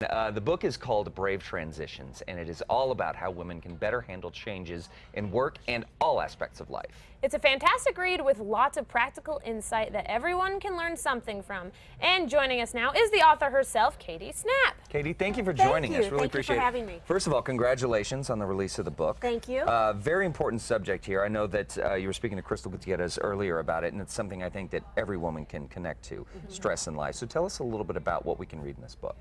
The book is called Brave Transitions, and it is all about how women can better handle changes in work and all aspects of life. It's a fantastic read with lots of practical insight that everyone can learn something from. And joining us now is the author herself, Katie Snap. Katie, thank you for joining us. Really appreciate it. Thank you for having me. First of all, congratulations on the release of the book. Thank you. Very important subject here. I know that you were speaking to Crystal Gutierrez earlier about it, and it's something I think that every woman can connect to, stress in life. So tell us a little bit about what we can read in this book.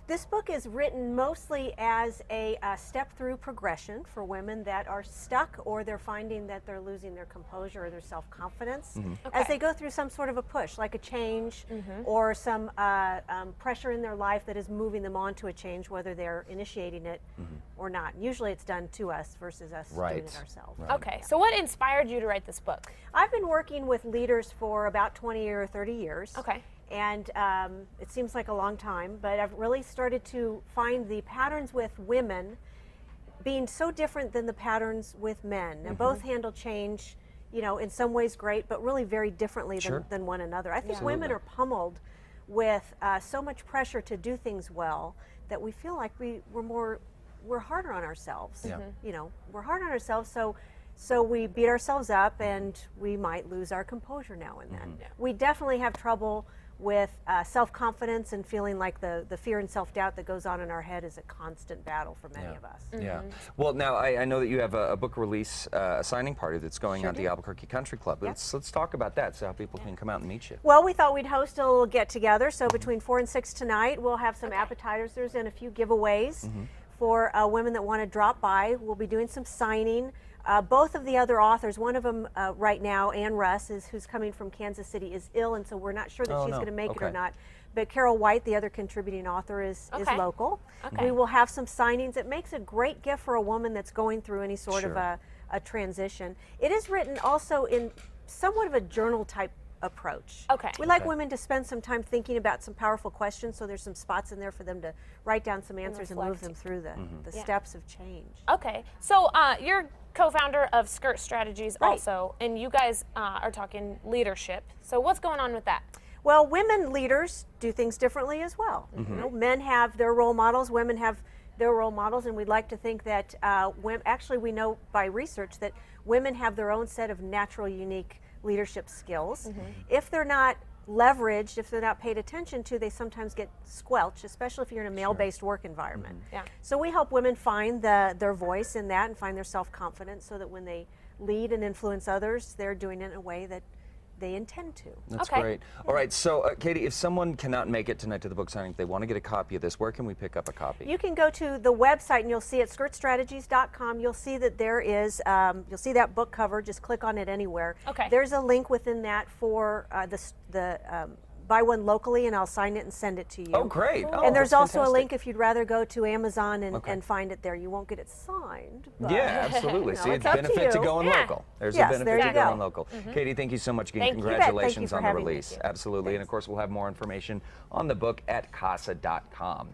This book is written mostly as a step-through progression for women that are stuck or they're finding that they're losing their composure or their self-confidence as they go through some sort of a push, like a change or some pressure in their life that is moving them on to a change, whether they're initiating it or not. Usually it's done to us versus us doing it ourselves. Right. Okay, so what inspired you to write this book? I've been working with leaders for about 20 or 30 years. Okay. And it seems like a long time, but I've really started to find the patterns with women being so different than the patterns with men. And both handle change, you know, in some ways great, but really very differently than one another. I think women are pummeled with so much pressure to do things well that we feel like we're harder on ourselves. You know, we're hard on ourselves, so we beat ourselves up and we might lose our composure now and then. We definitely have trouble with self-confidence and feeling like the fear and self-doubt that goes on in our head is a constant battle for many of us. Yeah. Well, now I know that you have a book release, a signing party that's going on at the Albuquerque Country Club. Let's talk about that so how people can come out and meet you. Well, we thought we'd host a little get-together, so between 4 and 6 tonight we'll have some appetizers and a few giveaways for women that want to drop by. We'll be doing some signing. Both of the other authors, one of them right now, Ann Russ, who's coming from Kansas City, is ill, and so we're not sure that she's going to make it or not. But Carol White, the other contributing author, is local. We will have some signings. It makes a great gift for a woman that's going through any sort of a transition. It is written also in somewhat of a journal-type approach. We like women to spend some time thinking about some powerful questions, so there's some spots in there for them to write down some answers and move them through the steps of change. Okay, so you're co-founder of Skirt Strategies also, and you guys are talking leadership. So what's going on with that? Well, women leaders do things differently as well. You know, men have their role models, women have their role models, and we'd like to think that actually we know by research that women have their own set of natural, unique leadership skills. If they're not leveraged, if they're not paid attention to, they sometimes get squelched, especially if you're in a male-based work environment. So we help women find their voice in that and find their self-confidence so that when they lead and influence others, they're doing it in a way that they intend to. That's great. All right, so Katie, if someone cannot make it tonight to the book signing, if they want to get a copy of this, where can we pick up a copy? You can go to the website and you'll see at skirtstrategies.com. You'll see that there is, you'll see that book cover. Just click on it anywhere. There's a link within that for the buy one locally, and I'll sign it and send it to you. Oh, great. Oh, and there's also a link if you'd rather go to Amazon and find it there. You won't get it signed. But yeah, absolutely. you know, See, it's benefit to going local. There's a benefit to going local. Katie, thank you so much again. Congratulations on the release. Absolutely. And of course, we'll have more information on the book at casa.com.